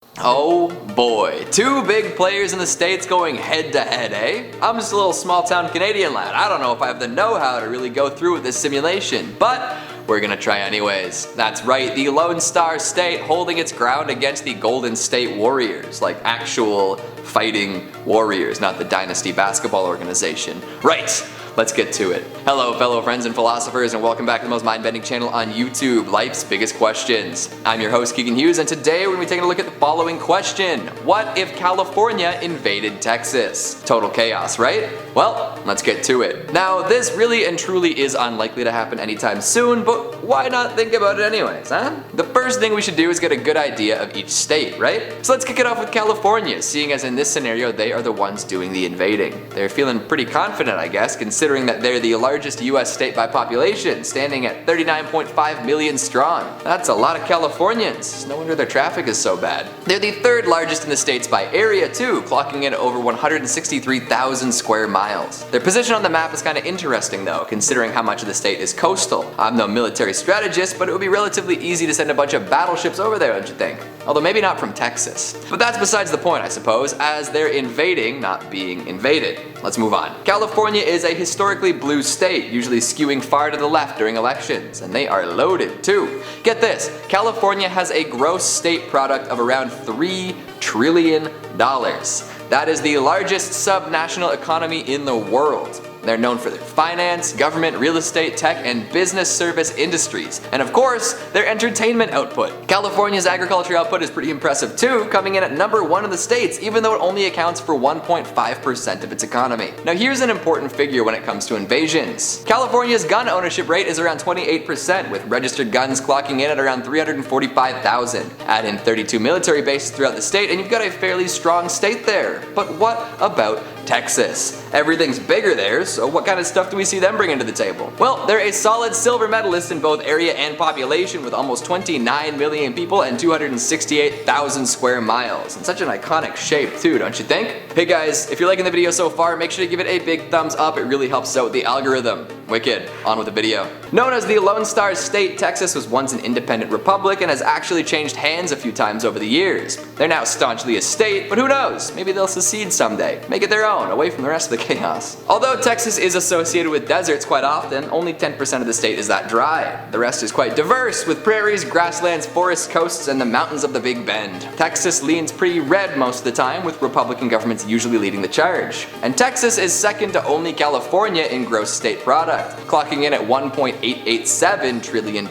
Oh boy, two big players in the States going head to head, eh? I'm just a little small town Canadian lad. I don't know if I have the know-how to really go through with this simulation, but we're gonna try anyways. That's right, the Lone Star State holding its ground against the Golden State Warriors, like actual fighting warriors, not the Dynasty basketball organization. Right, let's get to it. Hello fellow friends and philosophers, and welcome back to the most mind-bending channel on YouTube, Life's Biggest Questions. I'm your host Keegan Hughes, and today we're going to be taking a look at the following question. What if California invaded Texas? Total chaos, right? Well, let's get to it. Now, this really and truly is unlikely to happen anytime soon, but why not think about it anyways, huh? The first thing we should do is get a good idea of each state, right? So let's kick it off with California, seeing as in this scenario they are the ones doing the invading. They're feeling pretty confident, I guess, considering that they're the largest US state by population, standing at 39.5 million strong. That's a lot of Californians. No wonder their traffic is so bad. They're the third largest in the states by area too, clocking in at over 163,000 square miles. Their position on the map is kind of interesting though, considering how much of the state is coastal. I'm no military strategist, but it would be relatively easy to send a bunch of battleships over there, don't you think? Although maybe not from Texas. But that's besides the point, I suppose, as they're invading, not being invaded. Let's move on. California is a historically blue state, usually skewing far to the left during elections, and they are loaded too. Get this, California has a gross state product of around $3 trillion. That is the largest subnational economy in the world. They're known for their finance, government, real estate, tech, and business service industries. And of course, their entertainment output. California's agriculture output is pretty impressive too, coming in at number 1 in the states, even though it only accounts for 1.5% of its economy. Now here's an important figure when it comes to invasions. California's gun ownership rate is around 28%, with registered guns clocking in at around 345,000. Add in 32 military bases throughout the state, and you've got a fairly strong state there. But what about Texas? Everything's bigger there, so what kind of stuff do we see them bringing to the table? Well, they're a solid silver medalist in both area and population, with almost 29 million people and 268,000 square miles. And such an iconic shape too, don't you think? Hey guys, if you're liking the video so far, make sure to give it a big thumbs up. It really helps out the algorithm. Wicked. On with the video. Known as the Lone Star State, Texas was once an independent republic and has actually changed hands a few times over the years. They're now staunchly a state, but who knows? Maybe they'll secede someday. Make it their own, away from the rest of the chaos. Although Texas is associated with deserts quite often, only 10% of the state is that dry. The rest is quite diverse, with prairies, grasslands, forests, coasts, and the mountains of the Big Bend. Texas leans pretty red most of the time, with Republican governments usually leading the charge. And Texas is second to only California in gross state product, clocking in at $1.887 trillion.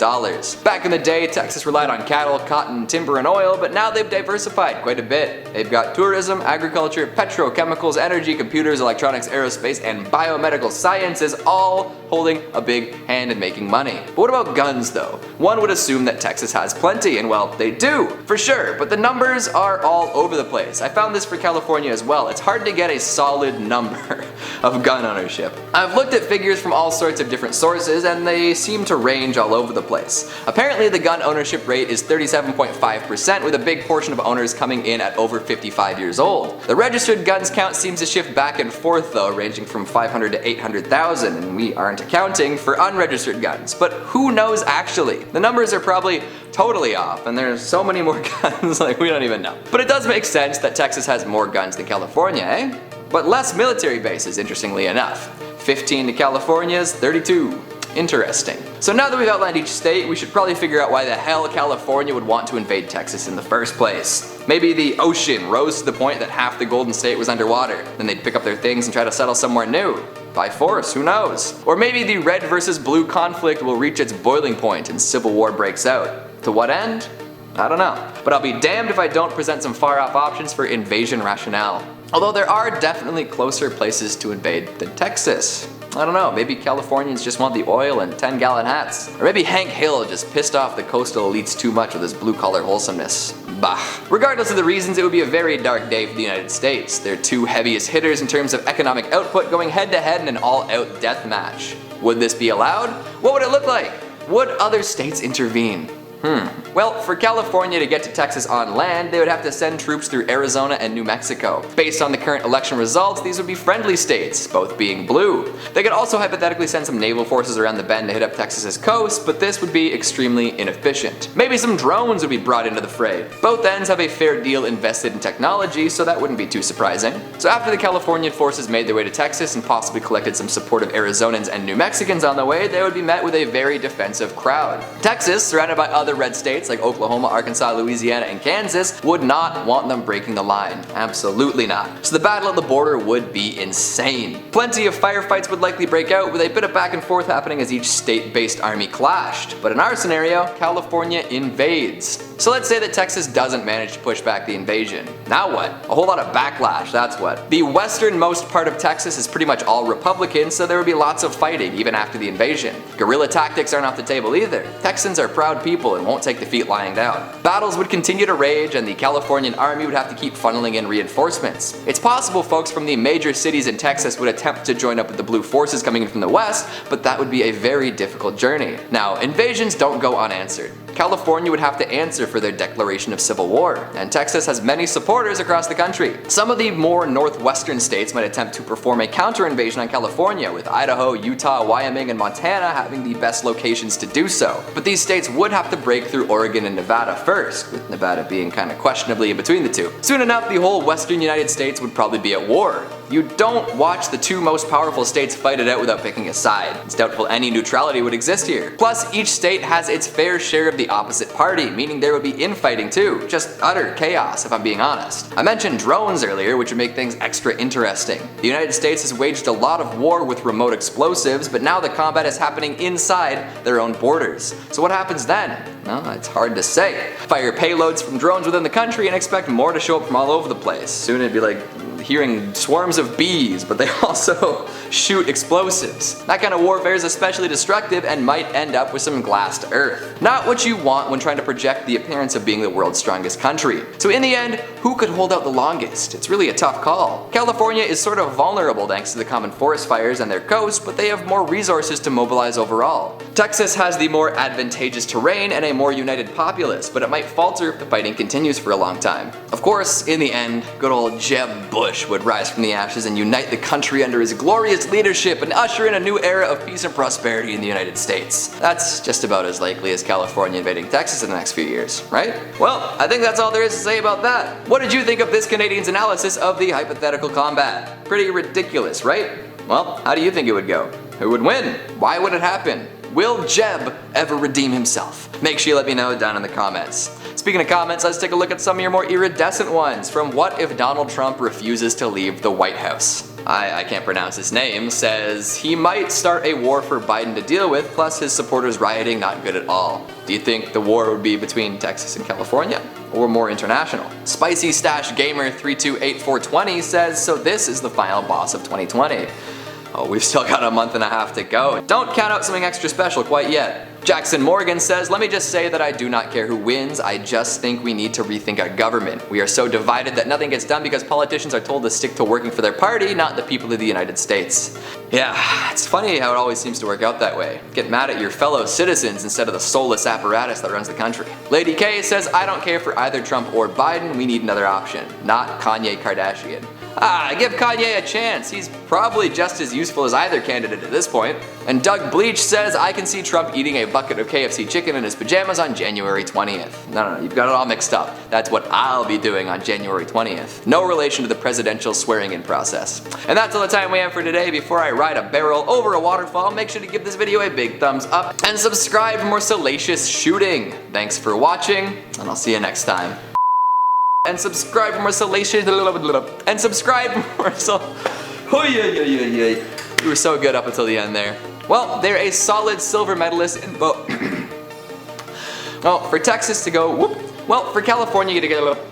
Back in the day, Texas relied on cattle, cotton, timber, and oil, but now they've diversified quite a bit. They've got tourism, agriculture, petrochemicals, energy, computers, electronics, aerospace, and biomedical sciences, all holding a big hand in making money. But what about guns though? One would assume that Texas has plenty, and well, they do, for sure, but the numbers are all over the place. I found this for California as well. It's hard to get a solid number of gun ownership. I've looked at figures from all sorts of different sources, and they seem to range all over the place. Apparently the gun ownership rate is 37.5%, with a big portion of owners coming in at over 55 years old. The registered guns count seems to shift back and forth though, ranging from 500 to 800,000, and we aren't accounting for unregistered guns. But who knows actually? The numbers are probably totally off, and there's so many more guns, like we don't even know. But it does make sense that Texas has more guns than California, eh? But less military bases, interestingly enough. 15 to California's 32. Interesting. So now that we've outlined each state, we should probably figure out why the hell California would want to invade Texas in the first place. Maybe the ocean rose to the point that half the Golden State was underwater. Then they'd pick up their things and try to settle somewhere new. By force, who knows? Or maybe the red versus blue conflict will reach its boiling point and civil war breaks out. To what end? I don't know. But I'll be damned if I don't present some far-off options for invasion rationale. Although there are definitely closer places to invade than Texas. I don't know, maybe Californians just want the oil and 10-gallon hats. Or maybe Hank Hill just pissed off the coastal elites too much with his blue-collar wholesomeness. Bah. Regardless of the reasons, it would be a very dark day for the United States. Their two heaviest hitters in terms of economic output going head-to-head in an all-out death match. Would this be allowed? What would it look like? Would other states intervene? Well, for California to get to Texas on land, they would have to send troops through Arizona and New Mexico. Based on the current election results, these would be friendly states, both being blue. They could also hypothetically send some naval forces around the bend to hit up Texas's coast, but this would be extremely inefficient. Maybe some drones would be brought into the fray. Both ends have a fair deal invested in technology, so that wouldn't be too surprising. So after the Californian forces made their way to Texas and possibly collected some supportive Arizonans and New Mexicans on the way, they would be met with a very defensive crowd. Texas, surrounded by other red states like Oklahoma, Arkansas, Louisiana, and Kansas, would not want them breaking the line. Absolutely not. So the battle at the border would be insane. Plenty of firefights would likely break out, with a bit of back and forth happening as each state-based army clashed. But in our scenario, California invades. So let's say that Texas doesn't manage to push back the invasion. Now what? A whole lot of backlash, that's what. The westernmost part of Texas is pretty much all Republican, so there would be lots of fighting even after the invasion. Guerrilla tactics aren't off the table either. Texans are proud people and won't take defeat lying down. Battles would continue to rage, and the Californian army would have to keep funneling in reinforcements. It's possible folks from the major cities in Texas would attempt to join up with the blue forces coming in from the west, but that would be a very difficult journey. Now, invasions don't go unanswered. California would have to answer for their declaration of civil war, and Texas has many supporters across the country. Some of the more northwestern states might attempt to perform a counter-invasion on California, with Idaho, Utah, Wyoming, and Montana having the best locations to do so. But these states would have to break through Oregon and Nevada first, with Nevada being kind of questionably in between the two. Soon enough, the whole western United States would probably be at war. You don't watch the two most powerful states fight it out without picking a side. It's doubtful any neutrality would exist here. Plus, each state has its fair share of the opposite party, meaning there would be infighting too. Just utter chaos, if I'm being honest. I mentioned drones earlier, which would make things extra interesting. The United States has waged a lot of war with remote explosives, but now the combat is happening inside their own borders. So what happens then? Well, it's hard to say. Fire payloads from drones within the country and expect more to show up from all over the place. Soon it'd be like hearing swarms of bees, but they also shoot explosives. That kind of warfare is especially destructive and might end up with some glass to earth. Not what you want when trying to project the appearance of being the world's strongest country. So in the end, who could hold out the longest? It's really a tough call. California is sort of vulnerable thanks to the common forest fires and their coast, but they have more resources to mobilize overall. Texas has the more advantageous terrain and a more united populace, but it might falter if the fighting continues for a long time. Of course, in the end, good old Jeb Bush would rise from the ashes and unite the country under his glorious leadership and usher in a new era of peace and prosperity in the United States. That's just about as likely as California invading Texas in the next few years, right? Well, I think that's all there is to say about that. What did you think of this Canadian's analysis of the hypothetical combat? Pretty ridiculous, right? Well, how do you think it would go? Who would win? Why would it happen? Will Jeb ever redeem himself? Make sure you let me know down in the comments. Speaking of comments, let's take a look at some of your more iridescent ones from What If Donald Trump Refuses to Leave the White House? I can't pronounce his name, says he might start a war for Biden to deal with, plus his supporters rioting not good at all. Do you think the war would be between Texas and California, or more international? Spicy Stash Gamer 328420 says, so this is the final boss of 2020. Oh, we've still got a month and a half to go. Don't count out something extra special quite yet. Jackson Morgan says, let me just say that I do not care who wins, I just think we need to rethink our government. We are so divided that nothing gets done because politicians are told to stick to working for their party, not the people of the United States. Yeah, it's funny how it always seems to work out that way. Get mad at your fellow citizens instead of the soulless apparatus that runs the country. Lady K says, I don't care for either Trump or Biden, we need another option, not Kanye Kardashian. Give Kanye a chance. He's probably just as useful as either candidate at this point. And Doug Bleach says, I can see Trump eating a bucket of KFC chicken in his pajamas on January 20th. No, you've got it all mixed up. That's what I'll be doing on January 20th. No relation to the presidential swearing-in process. And that's all the time we have for today. Before I ride a barrel over a waterfall, make sure to give this video a big thumbs up and subscribe for more salacious shooting. Thanks for watching, and I'll see you next time. And subscribe for more salacious. And subscribe for more You were so good up until the end there. Well, they're a solid silver medalist in both. Well, for Texas to go whoop. Well, for California to get a little.